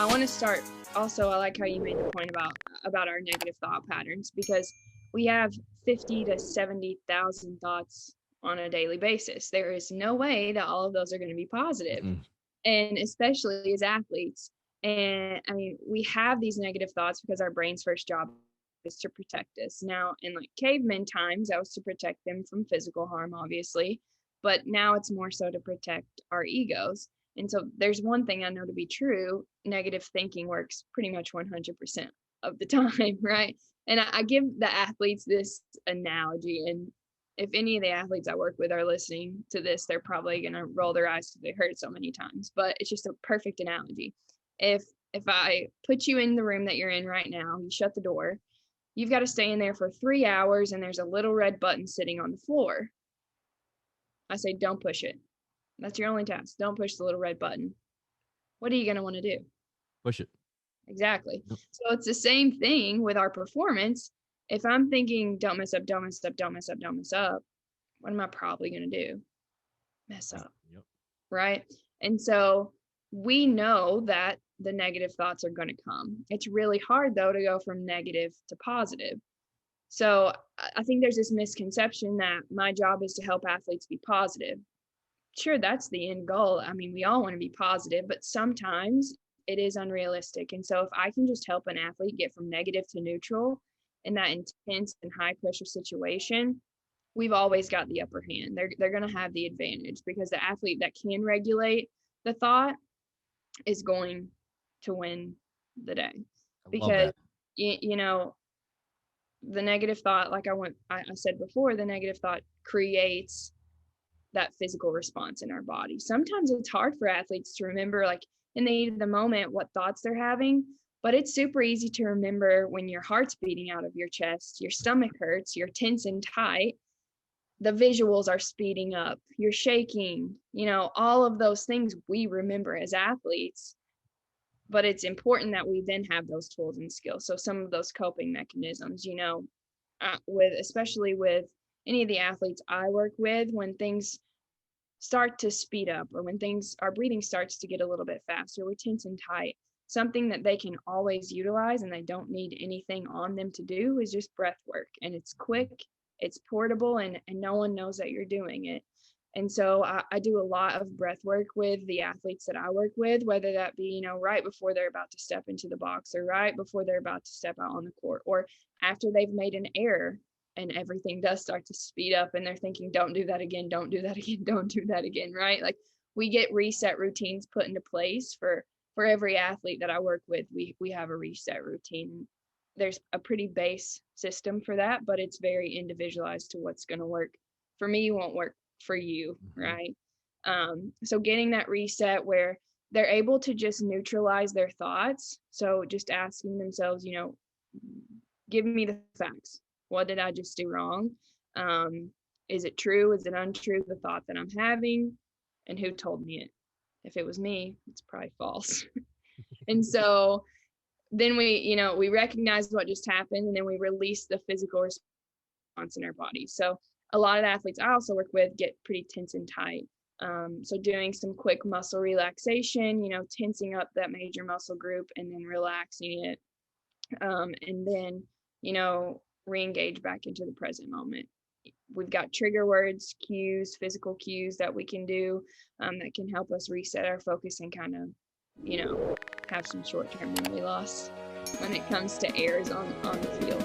want to start also, I like how you made the point about our negative thought patterns, because we have 50 to 70,000 thoughts on a daily basis. There is no way that all of those are going to be positive. Mm-mm. And especially as athletes. And I mean, we have these negative thoughts because our brain's first job is to protect us. Now, in like caveman times, that was to protect them from physical harm, obviously, but now it's more so to protect our egos. And so there's one thing I know to be true: negative thinking works pretty much 100% of the time, right? And I give the athletes this analogy, and if any of the athletes I work with are listening to this, they're probably going to roll their eyes because they heard it so many times, but it's just a perfect analogy. If I put you in the room that you're in right now, you shut the door, you've got to stay in there for 3 hours, and there's a little red button sitting on the floor. I say, don't push it. That's your only task. Don't push the little red button. What are you going to want to do? Push it. Exactly. Yep. So it's the same thing with our performance. If I'm thinking, don't mess up, don't mess up, don't mess up, don't mess up, what am I probably going to do? Mess up. Yep. Right. And so we know that the negative thoughts are going to come. It's really hard, though, to go from negative to positive. So I think there's this misconception that my job is to help athletes be positive. Sure, that's the end goal. I mean, we all want to be positive, but sometimes it is unrealistic. And so if I can just help an athlete get from negative to neutral in that intense and high pressure situation, we've always got the upper hand. They're going to have the advantage, because the athlete that can regulate the thought is going to win the day. I love Because that. you know, the negative thought, like I said before, the negative thought creates that physical response in our body. Sometimes it's hard for athletes to remember, like in the heat of the moment, what thoughts they're having, but it's super easy to remember when your heart's beating out of your chest, your stomach hurts, you're tense and tight, the visuals are speeding up, you're shaking, all of those things we remember as athletes. But it's important that we then have those tools and skills. So some of those coping mechanisms, with especially with any of the athletes I work with, when things start to speed up, or when our breathing starts to get a little bit faster, we're tense and tight, something that they can always utilize and they don't need anything on them to do is just breath work. And it's quick, it's portable, and no one knows that you're doing it. And so I do a lot of breath work with the athletes that I work with, whether that be, right before they're about to step into the box, or right before they're about to step out on the court, or after they've made an error and everything does start to speed up and they're thinking, don't do that again, don't do that again, don't do that again, right? Like, we get reset routines put into place for every athlete that I work with. We have a reset routine. There's a pretty base system for that, but it's very individualized to what's going to work for me won't work for you, right? So getting that reset where they're able to just neutralize their thoughts. So just asking themselves, give me the facts. What did I just do wrong? Is it true? Is it untrue? The thought that I'm having, and who told me it? If it was me, it's probably false. And so then we recognize what just happened, and then we release the physical response in our body. So a lot of the athletes I also work with get pretty tense and tight. So doing some quick muscle relaxation, tensing up that major muscle group and then relaxing it. And then, re-engage back into the present moment. We've got trigger words, cues, physical cues that we can do that can help us reset our focus and kind of, have some short-term memory loss when it comes to errors on the field.